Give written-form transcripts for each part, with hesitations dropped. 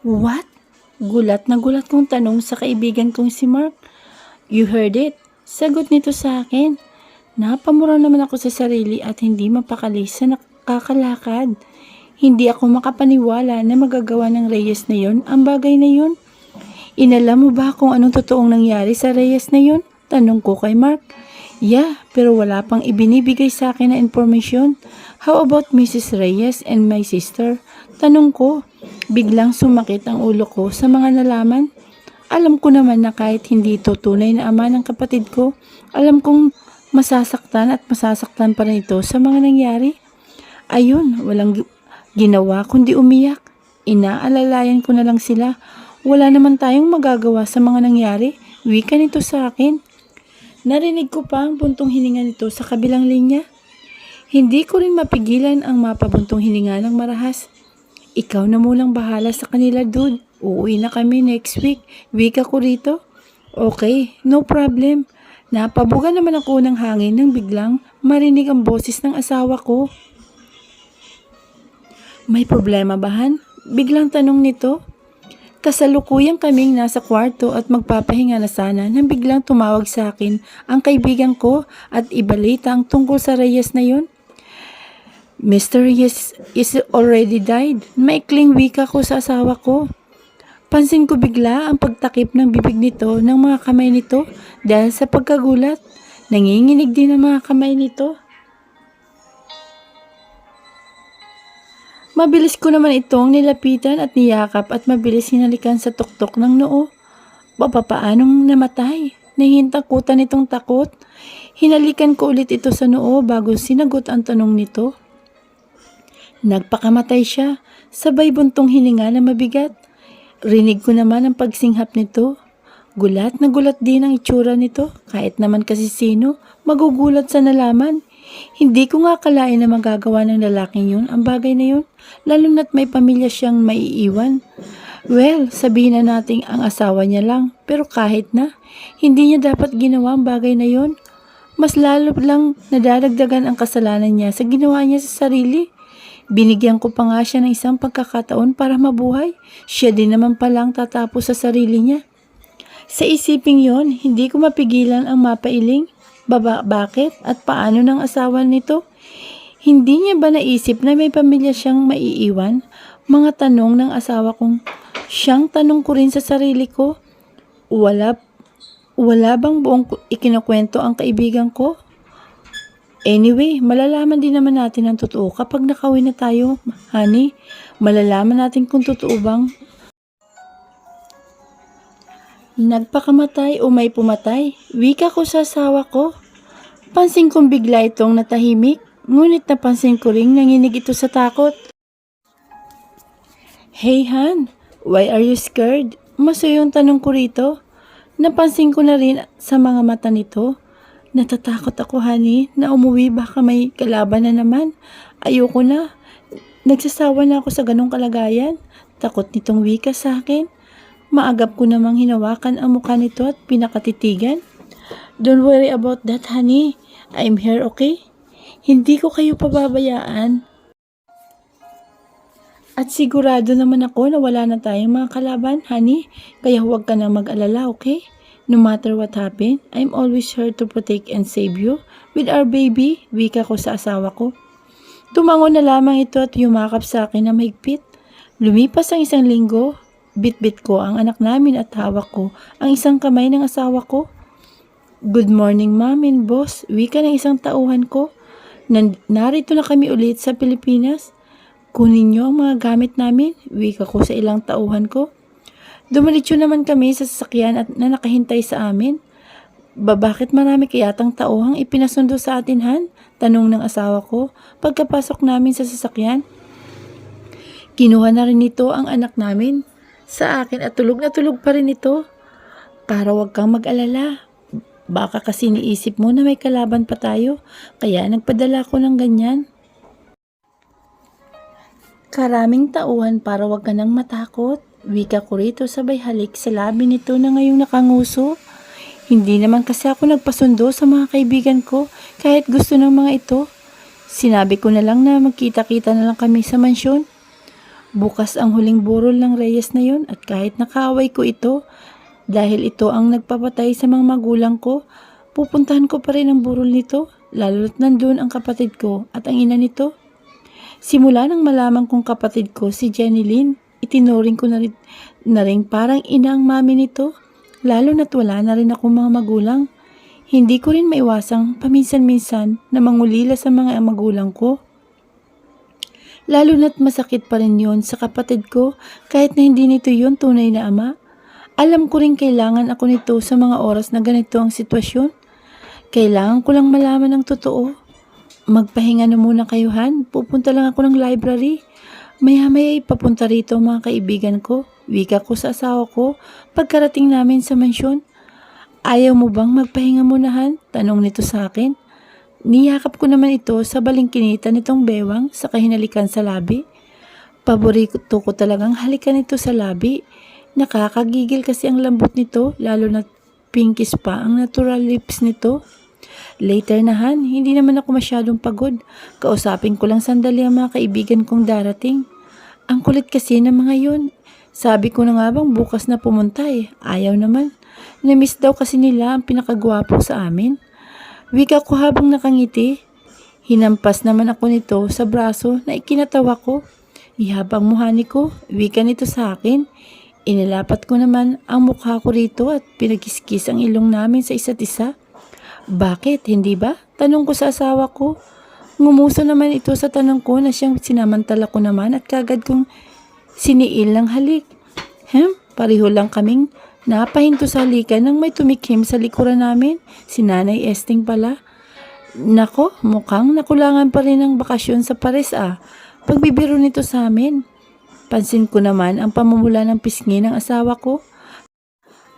What? Gulat na gulat kong tanong sa kaibigan kong si Mark. You heard it. Sagot nito sa akin. Napamura naman ako sa sarili at hindi mapakali sa nakakalakad. Hindi ako makapaniwala na magagawa ng Reyes na yon ang bagay na yon. Inalam mo ba kung anong totoong nangyari sa Reyes na yon? Tanong ko kay Mark. Yeah, pero wala pang ibinibigay sa akin na informasyon. How about Mrs. Reyes and my sister? Tanong ko. Biglang sumakit ang ulo ko sa mga nalaman. Alam ko naman na kahit hindi ito tunay na ama ng kapatid ko, alam kong masasaktan at masasaktan pa rin ito sa mga nangyari. Ayun, walang ginawa kundi umiyak. Inaalalayan ko na lang sila. Wala naman tayong magagawa sa mga nangyari. Wika nito sa akin. Narinig ko pa ang buntong hininga nito sa kabilang linya. Hindi ko rin mapigilan ang mapabuntong hininga ng marahas. Ikaw na mulang bahala sa kanila, dude. Uuwi na kami next week. Wika ko rito. Okay, no problem. Napabuga naman ako ng hangin nang biglang marinig ang boses ng asawa ko. May problema ba, Han? Biglang tanong nito. Kasalukuyang kaming nasa kwarto at magpapahinga na sana nang biglang tumawag sa akin ang kaibigan ko at ibalita ang tungkol sa Reyes na yun. Mr. Reyes is already died. Maikling wika ko sa asawa ko. Pansin ko bigla ang pagtakip ng bibig nito ng mga kamay nito dahil sa pagkagulat. Nanginginig din ang mga kamay nito. Mabilis ko naman itong nilapitan at niyakap at mabilis hinalikan sa tuktok ng noo. Papaanong namatay? Nahintakutan itong takot. Hinalikan ko ulit ito sa noo bago sinagot ang tanong nito. Nagpakamatay siya, sabay buntong hininga na mabigat. Rinig ko naman ang pagsinghap nito. Gulat na gulat din ang itsura nito, kahit naman kasi sino, magugulat sa nalaman. Hindi ko nga akalain na magagawa ng lalaking yun ang bagay na yun, lalo na't may pamilya siyang maiiwan. Well, sabihin na natin ang asawa niya lang, pero kahit na, hindi niya dapat ginawa ang bagay na yun. Mas lalo lang nadadagdagan ang kasalanan niya sa ginawa niya sa sarili. Binigyan ko pa nga siya ng isang pagkakataon para mabuhay. Siya din naman palang tatapos sa sarili niya. Sa isiping yon, hindi ko mapigilan ang mapailing. Bakit at paano ng asawa nito? Hindi niya ba naisip na may pamilya siyang maiiwan? Mga tanong ng asawa kong siyang tanong ko rin sa sarili ko. Wala bang buong ikinukwento ang kaibigan ko? Anyway, malalaman din naman natin ang totoo kapag nakauwi na tayo, honey. Malalaman natin kung totoo bang nagpakamatay o may pumatay. Wika ko sa asawa ko. Pansin kong bigla itong natahimik, ngunit napansin ko ring nanginig ito sa takot. Hey Han, why are you scared? Masaya yung tanong ko rito. Napansin ko na rin sa mga mata nito. Natatakot ako, honey, na umuwi baka may kalaban na naman. Ayoko na. Nagsasawa na ako sa ganong kalagayan. Takot nitong wika sa akin. Maagap ko namang hinawakan ang mukha nito at pinakatitigan. Don't worry about that, honey. I'm here, okay? Hindi ko kayo pababayaan. At sigurado naman ako na wala na tayong mga kalaban, honey. Kaya huwag ka na mag-alala, okay? No matter what happened, I'm always here to protect and save you. With our baby, wika ko sa asawa ko. Tumango na lamang ito at yumakap sa akin na mahigpit. Lumipas ang isang linggo, bit-bit ko ang anak namin at hawak ko ang isang kamay ng asawa ko. Good morning, mom and boss. Wika ng isang tauhan ko. Narito na kami ulit sa Pilipinas. Kunin niyo ang mga gamit namin. Wika ko sa ilang tauhan ko. Dumiretso naman kami sa sasakyan at na nakahintay sa amin. Bakit marami kayatang tauhang ipinasundo sa atin, Han? Tanong ng asawa ko pagkapasok namin sa sasakyan. Kinuha na rin ito ang anak namin sa akin at tulog na tulog pa rin ito. Para wag kang mag-alala. Baka kasi niisip mo na may kalaban pa tayo, kaya nagpadala ko ng ganyan. Karaming tauhan para wag ka nang matakot. Wika ko rito sabay halik sa labi nito na ngayong nakanguso. Hindi naman kasi ako nagpasundo sa mga kaibigan ko kahit gusto ng mga ito. Sinabi ko na lang na magkita-kita na lang kami sa mansyon. Bukas ang huling burol ng Reyes na yon at kahit nakaaway ko ito, dahil ito ang nagpapatay sa mga magulang ko, pupuntahan ko pa rin ang burol nito, lalo't nandun ang kapatid ko at ang ina nito. Simula nang malaman kong kapatid ko si Jenny Lynn, itinuring ko na rin parang ina ang mami nito, lalo na't wala na rin akong mga magulang. Hindi ko rin maiwasang paminsan-minsan na mangulila sa mga magulang ko. Lalo na't masakit pa rin yun sa kapatid ko kahit na hindi nito yun tunay na ama. Alam ko rin kailangan ako nito sa mga oras na ganito ang sitwasyon. Kailangan ko lang malaman ang totoo. Magpahinga na muna kayo, Han. Pupunta lang ako ng library. Maya-maya ipapunta rito mga kaibigan ko. Wika ko sa asawa ko pagkarating namin sa mansyon. Ayaw mo bang magpahinga muna, Han? Tanong nito sa akin. Niyakap ko naman ito sa balingkinita nitong bewang sa kahinalikan sa labi. Paborito ko talagang halikan ito sa labi. Nakakagigil kasi ang lambot nito, lalo na pinkies pa ang natural lips nito. Later na, Han, hindi naman ako masyadong pagod. Kausapin ko lang sandali ang mga kaibigan kong darating. Ang kulit kasi ng mga yun. Sabi ko na nga bang bukas na pumunta eh. Ayaw naman. Namiss daw kasi nila ang pinakagwapo sa amin. Wika ko habang nakangiti. Hinampas naman ako nito sa braso na ikinatawa ko. Ihabang muhani ko, wika nito sa akin. Inilapat ko naman ang mukha ko rito at pinagiskis ang ilong namin sa isa't isa. Bakit, hindi ba? Tanong ko sa asawa ko. Ngumuso naman ito sa tanong ko na siyang sinamantala ko naman at kagad kong siniil ng halik. Pareho lang kaming napahinto sa halikan nang may tumikim sa likuran namin. Si Nanay Esting pala. Nako, mukhang nakulangan pa rin ang bakasyon sa Paris Pagbibiro nito sa amin. Pansin ko naman ang pamumula ng pisngi ng asawa ko.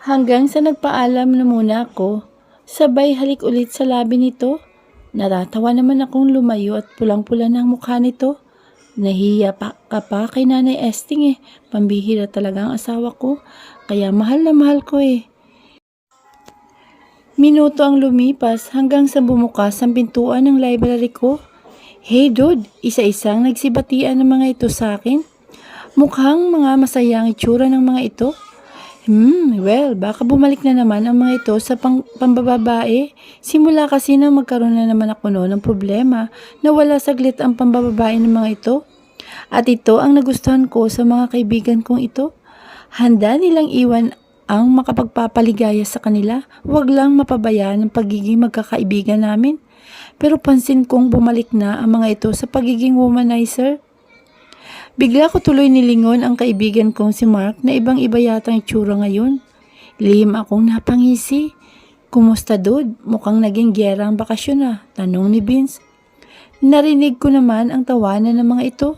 Hanggang sa nagpaalam na muna ako, sabay halik ulit sa labi nito. Natatawa naman akong lumayo at pulang-pula ng mukha nito. Nahiya pa ka pa kay Nanay Esting Pambihira talaga ang asawa ko. Kaya mahal na mahal ko Minuto ang lumipas hanggang sa bumukas ang pintuan ng library ko. Hey dude, isa-isang nagsibatian ng mga ito sa akin. Mukhang mga masayang itsura ng mga ito. Well, baka bumalik na naman ang mga ito sa pambababae. Simula kasi nang magkaroon na naman ako noon ng problema na wala saglit ang pambababae ng mga ito. At ito ang nagustuhan ko sa mga kaibigan kong ito. Handa nilang iwan ang makapagpapaligaya sa kanila. Huwag lang mapabayaan ang pagiging magkakaibigan namin. Pero pansin kong bumalik na ang mga ito sa pagiging womanizer. Bigla ko tuloy nilingon ang kaibigan kong si Mark na ibang-iba yata ang itsura ngayon. Lihim akong napangisi. Kumusta dude? Mukhang naging gyera ang bakasyon Tanong ni Vince. Narinig ko naman ang tawanan ng mga ito.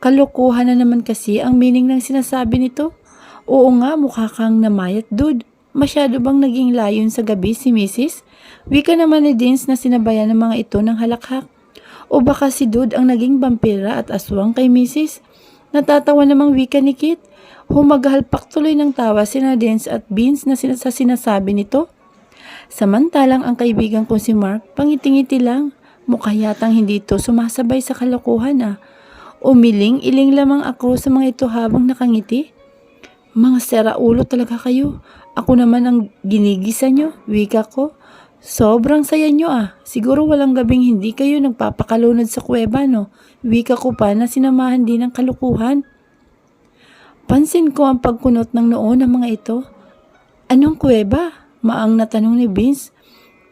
Kalokohan na naman kasi ang meaning ng sinasabi nito. Oo nga, mukha kang namayat dude. Masyado bang naging layon sa gabi si Mrs.? Wika naman ni Vince na sinabayan ng mga ito ng halakhak. O baka si Dude ang naging vampira at aswang kay Mrs. Natatawa namang wika ni Kit. Humagahalpak tuloy ng tawa sina Dance at Beans na sa sinasabi nito. Samantalang ang kaibigan ko si Mark, pangiting-ngiti lang. Mukha yatang hindi ito sumasabay sa kalokohan Umiling-iling lamang ako sa mga ito habang nakangiti. Mga seraulo talaga kayo. Ako naman ang ginigisa nyo, wika ko. Sobrang saya nyo Siguro walang gabing hindi kayo nagpapakalunod sa kuweba Wika ko pa na sinamahan din ng kalukuhan. Pansin ko ang pagkunot ng noo ng mga ito. Anong kuweba? Maang na tanong ni Vince.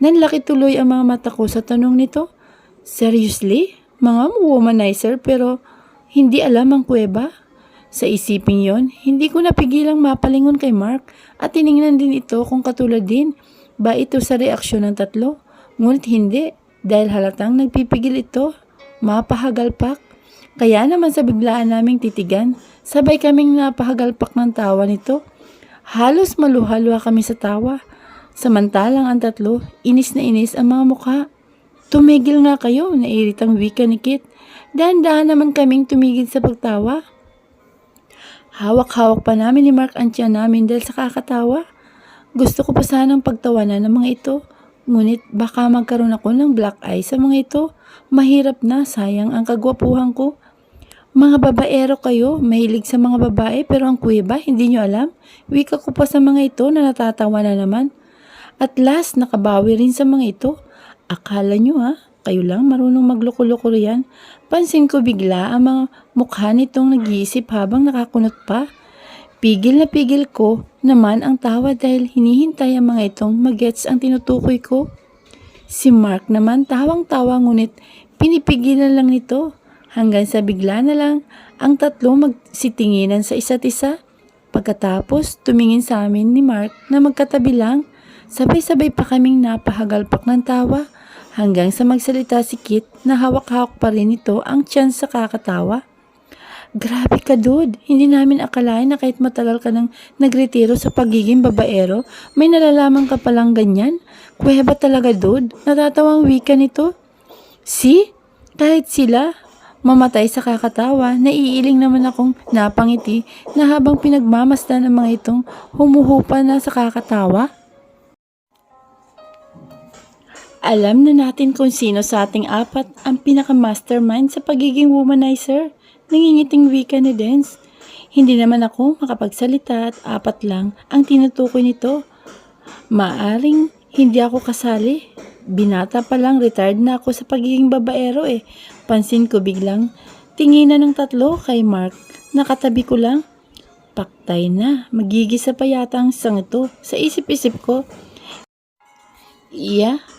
Nanlaki tuloy ang mga mata ko sa tanong nito. Seriously? Mga womanizer pero hindi alam ang kuweba? Sa isipin yon, hindi ko napigilang mapalingon kay Mark at tiningnan din ito kung katulad din ba ito sa reaksyon ng tatlo. Ngunit hindi, dahil halatang nagpipigil ito, mapahagalpak. Kaya naman sa biglaan naming titigan, sabay kaming napahagalpak ng tawa nito. Halos maluha-luha kami sa tawa. Samantalang ang tatlo, inis na inis ang mga mukha. Tumigil nga kayo, nairitang wika ni Kit. Dahan-dahan naman kaming tumigil sa pagtawa. Hawak-hawak pa namin ni Mark ang tiyan namin dahil sa kakatawa. Gusto ko pa sanang pagtawanan ng mga ito. Ngunit baka magkaroon ako ng black eye sa mga ito. Mahirap na, sayang ang kagwapuhan ko. Mga babaero kayo, mahilig sa mga babae pero ang kuweba, hindi nyo alam? Wika ko pa sa mga ito na natatawa na naman. At last, nakabawi rin sa mga ito. Akala nyo kayo lang marunong magloko-loko riyan. Pansin ko bigla ang mga mukha nitong nag-iisip habang nakakunot pa. Pigil na pigil ko naman ang tawa dahil hinihintay ang mga itong magets ang tinutukoy ko. Si Mark naman tawang-tawa ngunit pinipigilan lang nito hanggang sa bigla na lang ang tatlo magsitinginan sa isa't isa. Pagkatapos tumingin sa amin ni Mark na magkatabi lang, sabay-sabay pa kaming napahagalpak ng tawa hanggang sa magsalita si Kit na hawak-hawak pa rin ito ang tiyan sa kakatawa. Grabe ka, dude. Hindi namin akalain na kahit matagal ka nang nagretiro sa pagiging babaero, may nalalaman ka palang ganyan. Kuweba talaga, dude. Natatawang wika nito. See? Kahit sila mamatay sa kakatawa, naiiling naman akong napangiti na habang pinagmamasdan ng mga itong humuhupa na sa kakatawa. Alam na natin kung sino sa ating apat ang pinaka-mastermind sa pagiging womanizer. Nangingiting wika ni Dance. Hindi naman ako makapagsalita at apat lang ang tinutukoy nito. Maaring hindi ako kasali. Binata pa lang, retired na ako sa pagiging babaero eh. Pansin ko biglang tinginan ng tatlo kay Mark. Nakatabi ko lang. Paktay na, magigisa pa yata ang isang ito. Sa isip-isip ko,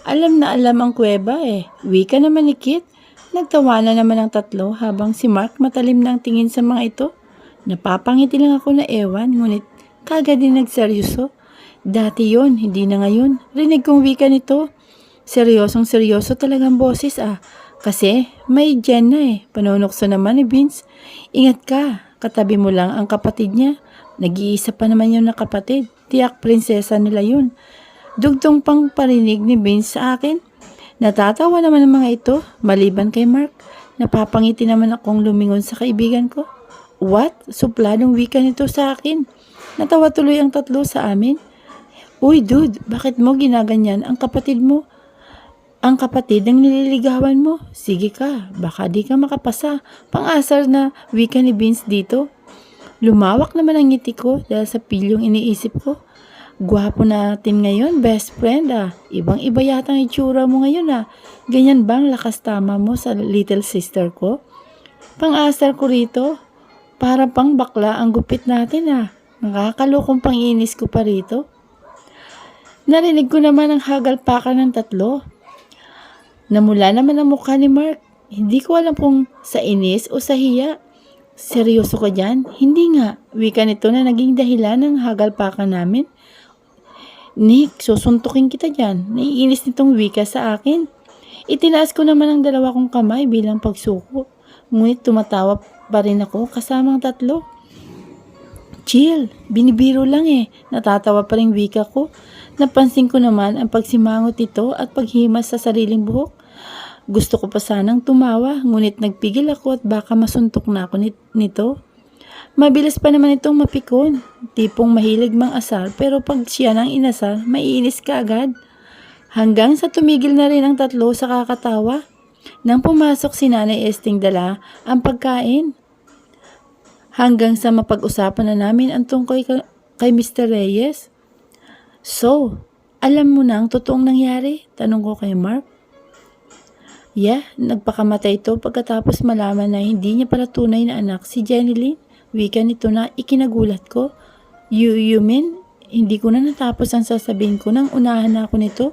alam na alam ang kuweba eh. Wika naman ni Kit. Nagtawanan naman ang tatlo habang si Mark matalim na ang tingin sa mga ito. Napapangiti lang ako na ewan, ngunit kagad din nagseryoso. Dati yon, hindi na ngayon. Rinig kong wika nito. Seryosong seryoso talagang boses Kasi may Jen na eh. Panunokso naman ni Vince. Ingat ka, katabi mo lang ang kapatid niya. Nag-iisa pa naman yun na kapatid. Tiyak prinsesa nila yun. Dugtong pang parinig ni Vince sa akin. Natatawa naman ang mga ito, maliban kay Mark. Napapangiti naman akong lumingon sa kaibigan ko. What? Supladong wika nito sa akin. Natawa tuloy ang tatlo sa amin. Uy dude, bakit mo ginaganyan ang kapatid mo? Ang kapatid ang nililigawan mo? Sige ka, baka di ka makapasa. Pang-asar na wika ni Vince dito. Lumawak naman ang ngiti ko dahil sa pilyong iniisip ko. Gwapo natin ngayon, best friend Ibang-iba yata ang itsura mo ngayon Ganyan bang lakas tama mo sa little sister ko? Pang-asar ko rito. Para pang bakla ang gupit natin Nakakalokong pang-inis ko pa rito. Narinig ko naman ang hagalpakan ng tatlo. Namula naman ang mukha ni Mark. Hindi ko alam kung sa inis o sa hiya. Seryoso ka dyan? Hindi nga. Wika nito na naging dahilan ng hagalpakan namin. Nick, susuntukin kita dyan. Naiinis nitong wika sa akin. Itinaas ko naman ang dalawa kong kamay bilang pagsuko. Ngunit tumatawa pa rin ako kasama ang tatlo. Chill, binibiro lang Natatawa pa rin wika ko. Napansin ko naman ang pagsimangot ito at paghimas sa sariling buhok. Gusto ko pa sanang tumawa, ngunit nagpigil ako at baka masuntok na ako nito. Mabilis pa naman itong mapikon. Tipong mahilig mang asar pero pag siya nang inasar, maiinis ka agad. Hanggang sa tumigil na rin ang tatlo sa kakatawa. Nang pumasok si Nanay Esting dala ang pagkain. Hanggang sa mapag-usapan na namin ang tungkol kay Mr. Reyes. So, alam mo na ang totoong nangyari? Tanong ko kay Mark. Nagpakamatay ito pagkatapos malaman na hindi niya pala tunay na anak si Jenny Lynn. Wika nito na ikinagulat ko. You mean, hindi ko na natapos ang sasabihin ko nang unahan na ako nito?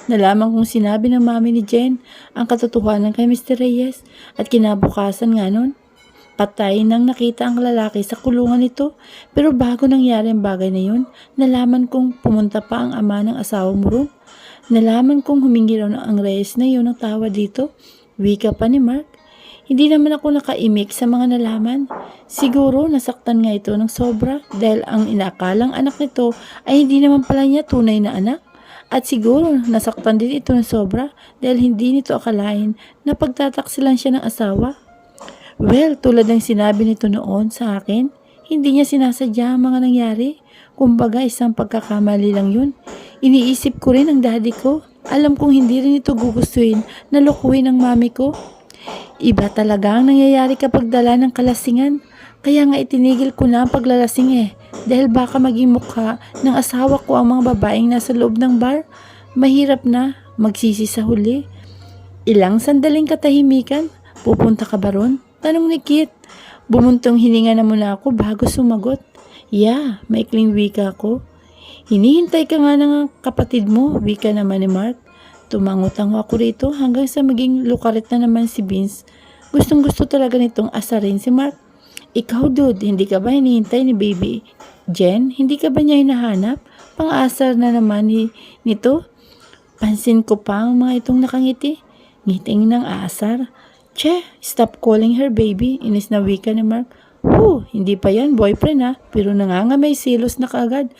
Nalaman kong sinabi ng mami ni Jen ang katotohanan kay Mr. Reyes at kinabukasan nga nun. Patay nang nakita ang lalaki sa kulungan nito. Pero bago nangyari ang bagay na yun, nalaman kong pumunta pa ang ama ng asawa mo ron. Nalaman kong humingi raw ang Reyes na yun ng tawa dito. Wika pa ni Mark. Hindi naman ako nakaimik sa mga nalaman. Siguro nasaktan nga ito ng sobra dahil ang inakalang anak nito ay hindi naman pala niya tunay na anak. At siguro nasaktan din ito ng sobra dahil hindi nito akalain na pagtataksilan siya ng asawa. Well, tulad ng sinabi nito noon sa akin, hindi niya sinasadya ang mga nangyari. Kumbaga isang pagkakamali lang yun. Iniisip ko rin ang daddy ko. Alam kong hindi rin ito gugustuhin na lokohin ang mami ko. Iba talaga ang nangyayari kapag dala ng kalasingan. Kaya nga itinigil ko na ang paglalasing eh. Dahil baka maging mukha ng asawa ko ang mga babaeng nasa loob ng bar. Mahirap na, magsisi sa huli. Ilang sandaling katahimikan, pupunta ka ba ron? Tanong ni Kit. Bumuntong hininga na muna ako bago sumagot. Yeah, maikling wika ko. Hinihintay ka nga ng kapatid mo, wika naman ni Mark. Tumango-tango ako rito hanggang sa maging lukarit na naman si Vince. Gustong gusto talaga nitong asarin si Mark. Ikaw dude, hindi ka ba hinihintay ni baby Jen? Hindi ka ba niya hinahanap? Pang-asar na naman nito. Pansin ko pa ang mga itong nakangiti. Ngiting ng asar. Che, stop calling her baby. Inis na wika ni Mark. Hindi pa yan boyfriend ha. Pero nangangamay silos na kaagad.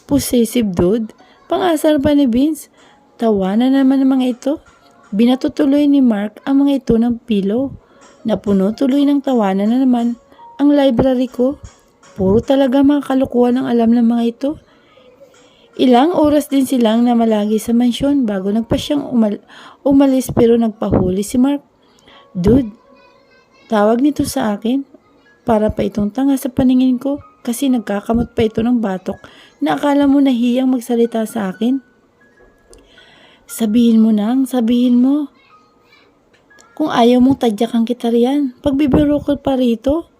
Possessive dude. Pang-asar pa ni Vince. Tawanan naman ng mga ito. Binatutuloy ni Mark ang mga ito ng pillow. Napuno tuloy ng tawanan na naman ang library ko. Puro talaga mga kalukuhan ang alam ng mga ito. Ilang oras din silang namalagi sa mansyon bago nagpa siyang umalis pero nagpahuli si Mark. Dude, tawag nito sa akin para pa itong tanga sa paningin ko kasi nagkakamot pa ito ng batok na akala mo nahiyang magsalita sa akin. Sabihin mo nang, sabihin mo. Kung ayaw mong tadyakan kita riyan, pagbibiro ko pa rito.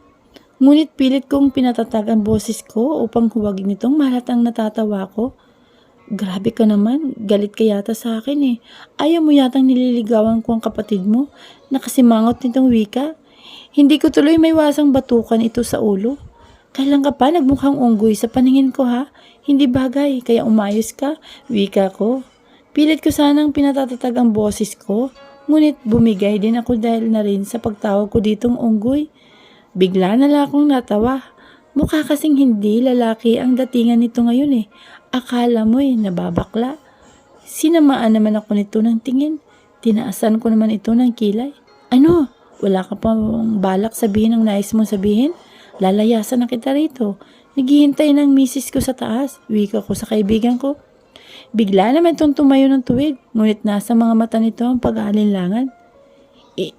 Ngunit pilit kong pinatatag ang boses ko upang huwag nitong mahalatang natatawa ko. Grabe ka naman, galit ka yata sa akin eh. Ayaw mo yatang nililigawan ko ang kapatid mo, nakasimangot nitong wika. Hindi ko tuloy may wasang batukan ito sa ulo. Kailan ka pa nagmukhang unggoy sa paningin ko ha? Hindi bagay, kaya umayos ka, wika ko. Pilit ko sanang pinatatatag ang boses ko, ngunit bumigay din ako dahil na rin sa pagtawag ko ditong unggoy. Bigla na lang akong natawa. Mukha kasing hindi lalaki ang datingan nito ngayon eh. Akala mo eh, nababakla. Sinamaan naman ako nito ng tingin. Tinaasan ko naman ito ng kilay. Ano? Wala ka pa balak sabihin ang nais mong sabihin? Lalayasan na kita rito. Naghihintay ng misis ko sa taas. Wika ko sa kaibigan ko. Bigla naman itong tumayo ng tuwid, ngunit nasa mga mata nito ang pag-aalinlangan.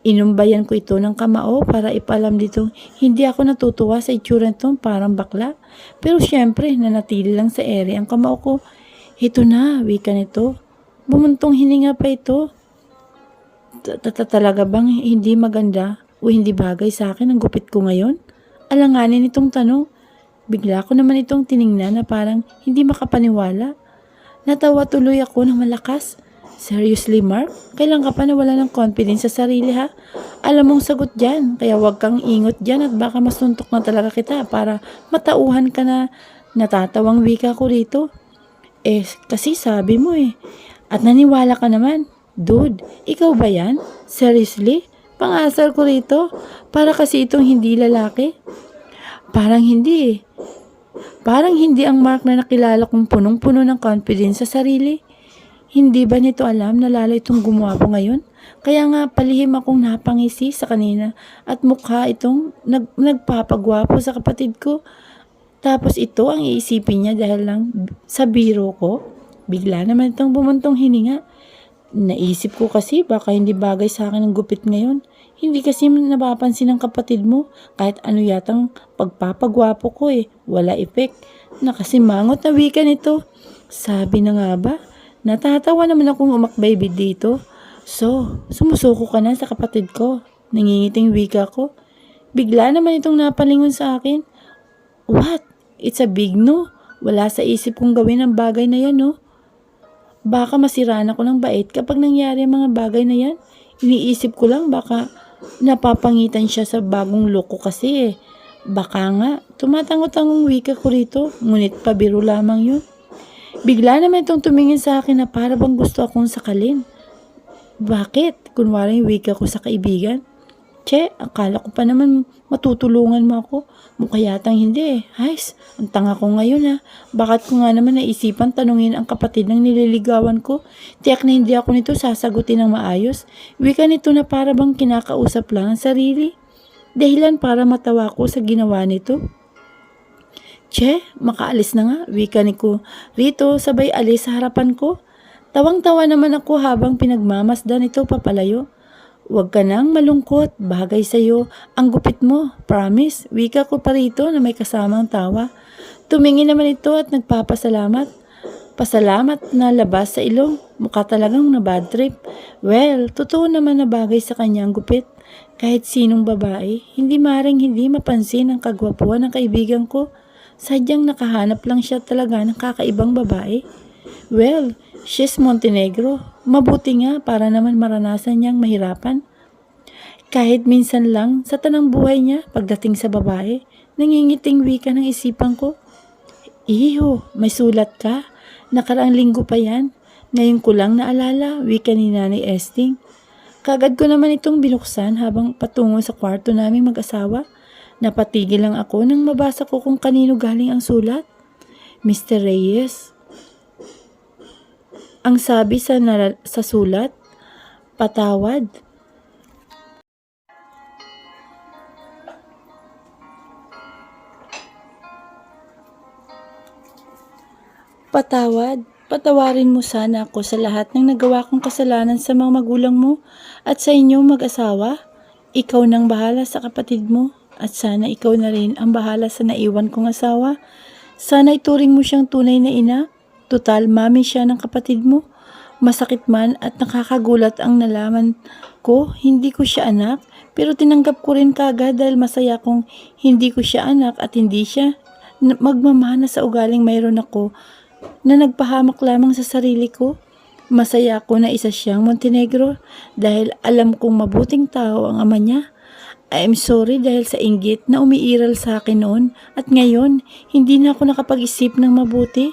Inumbayan ko ito ng kamao para ipalam dito hindi ako natutuwa sa itsura nito parang bakla. Pero syempre, nanatili lang sa ere ang kamao ko. Ito na, wika nito. Bumuntong hininga pa ito. Talaga bang hindi maganda o hindi bagay sa akin ang gupit ko ngayon? Alanganin itong tanong. Bigla ko naman itong tiningnan na parang hindi makapaniwala. Natawa tuloy ako ng malakas. Seriously, Mark? Kailan ka pa nawala ng confidence sa sarili ha? Alam mong sagot dyan, kaya huwag kang ingot dyan at baka masuntok na talaga kita para matauhan ka na natatawang wika ko rito. Kasi sabi mo eh. At naniwala ka naman. Dude, ikaw ba yan? Seriously? Pang-asar ko rito? Para kasi itong hindi lalaki? Parang hindi eh. Parang hindi ang Mark na nakilala kong punong-puno ng confidence sa sarili. Hindi ba nito alam na lalo itong gumwapo ngayon? Kaya nga palihim akong napangisi sa kanina at mukha itong nagpapagwapo sa kapatid ko. Tapos ito ang iisipin niya dahil lang sa biro ko. Bigla naman itong bumuntong hininga. Naisip ko kasi baka hindi bagay sa akin ang gupit ngayon. Hindi kasi napapansin ng kapatid mo kahit ano yatang pagpapagwapo ko eh. Wala effect. Nakasimangot na wika nito. Sabi na nga ba? Natatawa naman akong umakbay dito. So, sumusuko ka na sa kapatid ko. Nangingiting wika ko. Bigla naman itong napalingon sa akin. What? It's a big no. Wala sa isip kong gawin ang bagay na yan no. Baka masiraan ako ng bait kapag nangyari ang mga bagay na yan. Iniisip ko lang baka napapangitan siya sa bagong look ko kasi eh. Baka nga, tumatango-tangong wika ko rito, ngunit pabiro lamang yun. Bigla naman itong tumingin sa akin na para bang gusto akong sakalin. Bakit? Kunwari wika ko sa kaibigan. Che, akala ko pa naman matutulungan mo ako. Mukha yatang hindi eh. Hays, ang tanga ko ngayon ha. Bakit ko nga naman naisipan tanungin ang kapatid ng nililigawan ko? Tiyak na hindi ako nito sasagutin ng maayos. Wika nito na para bang kinakausap lang ang sarili. Dahilan para matawa ko sa ginawa nito. Che, makaalis na nga. Wika ni ko rito sabay alis sa harapan ko. Tawang-tawa naman ako habang pinagmamasdan ito papalayo. Huwag ka nang malungkot, bagay sa'yo. Ang gupit mo, promise. Wika ko pa rito na may kasamang tawa. Tumingin naman ito at nagpapasalamat. Pasalamat na labas sa ilong. Mukha talagang na bad trip. Well, totoo naman na bagay sa kanyang gupit. Kahit sinong babae, hindi maring hindi mapansin ang kagwapuan ng kaibigan ko. Sadyang nakahanap lang siya talaga ng kakaibang babae. Well, she's Montenegro. Mabuti nga para naman maranasan niyang mahirapan. Kahit minsan lang sa tanang buhay niya pagdating sa babae, nangingiting wika ng isipan ko. Iho, may sulat ka. Nakaraang linggo pa yan. Ngayon ko lang naalala, wika ni Nanay Esting. Kagad ko naman itong binuksan habang patungo sa kwarto naming mag-asawa. Napatigil lang ako nang mabasa ko kung kanino galing ang sulat. Mr. Reyes. Ang sabi sa sulat, patawad. Patawad. Patawarin mo sana ako sa lahat ng nagawa kong kasalanan sa mga magulang mo at sa inyong mag-asawa. Ikaw nang bahala sa kapatid mo at sana ikaw na rin ang bahala sa naiwan kong asawa. Sana ituring mo siyang tunay na ina. Tutal, mami siya ng kapatid mo. Masakit man at nakakagulat ang nalaman ko, hindi ko siya anak. Pero tinanggap ko rin kagad dahil masaya kong hindi ko siya anak at hindi siya magmamana sa ugaling mayroon ako na nagpahamak lamang sa sarili ko. Masaya ako na isa siyang Montenegro dahil alam kong mabuting tao ang ama niya. I am sorry dahil sa inggit na umiiral sa akin noon at ngayon hindi na ako nakapag-isip ng mabuti.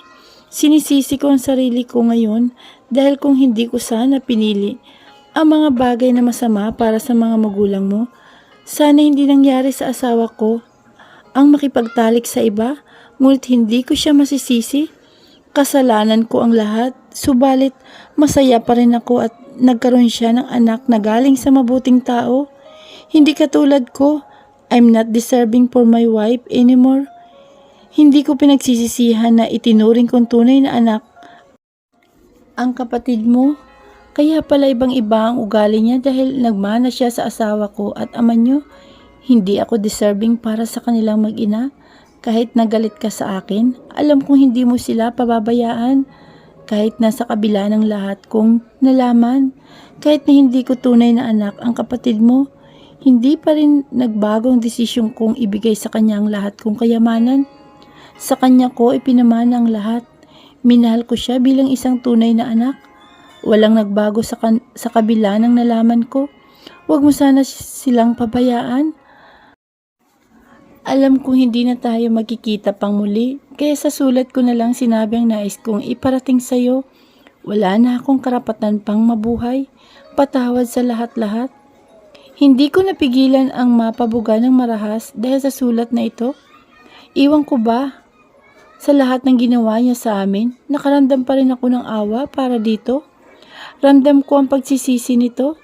Sinisisi ko ang sarili ko ngayon dahil kung hindi ko sana pinili ang mga bagay na masama para sa mga magulang mo, sana hindi nangyari sa asawa ko ang makipagtalik sa iba, ngunit hindi ko siya masisisi. Kasalanan ko ang lahat, subalit masaya pa rin ako at nagkaroon siya ng anak na galing sa mabuting tao. Hindi katulad ko, I'm not deserving for my wife anymore. Hindi ko pinagsisisihan na itinuring kong tunay na anak ang kapatid mo. Kaya pala ibang-iba ang ugali niya dahil nagmana siya sa asawa ko at ama niyo. Hindi ako deserving para sa kanilang mag-ina. Kahit nagalit ka sa akin, alam kong hindi mo sila pababayaan. Kahit nasa kabila ng lahat kong nalaman, kahit na hindi ko tunay na anak ang kapatid mo, hindi pa rin nagbago ang desisyon kong ibigay sa kanya ang lahat kong kayamanan. Sa kanya ko ipinamana ang lahat. Minahal ko siya bilang isang tunay na anak. Walang nagbago sa kabila ng nalaman ko. Huwag mo sana silang pabayaan. Alam kong hindi na tayo magkikita pang muli, kaya sa sulat ko na lang sinabi ang nais kong iparating sa'yo. Wala na akong karapatan pang mabuhay. Patawad sa lahat-lahat. Hindi ko napigilan ang mapabuga ng marahas dahil sa sulat na ito. Iwan ko ba? Sa lahat ng ginawa niya sa amin, nakaramdam pa rin ako ng awa para dito. Ramdam ko ang pagsisisi nito.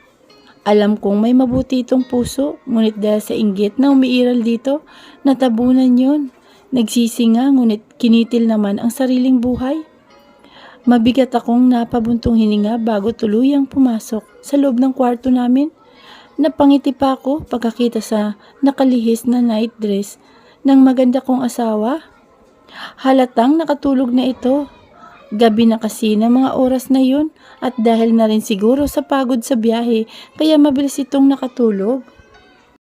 Alam kong may mabuti itong puso, ngunit dahil sa inggit na umiiral dito, natabunan yon. Nagsisi nga, ngunit kinitil naman ang sariling buhay. Mabigat akong napabuntong hininga bago tuluyang pumasok sa loob ng kwarto namin. Napangiti pa ako pagkakita sa nakalihis na night dress ng maganda kong asawa. Halatang nakatulog na ito. Gabi na kasi ng mga oras na yun at dahil na rin siguro sa pagod sa biyahe kaya mabilis itong nakatulog.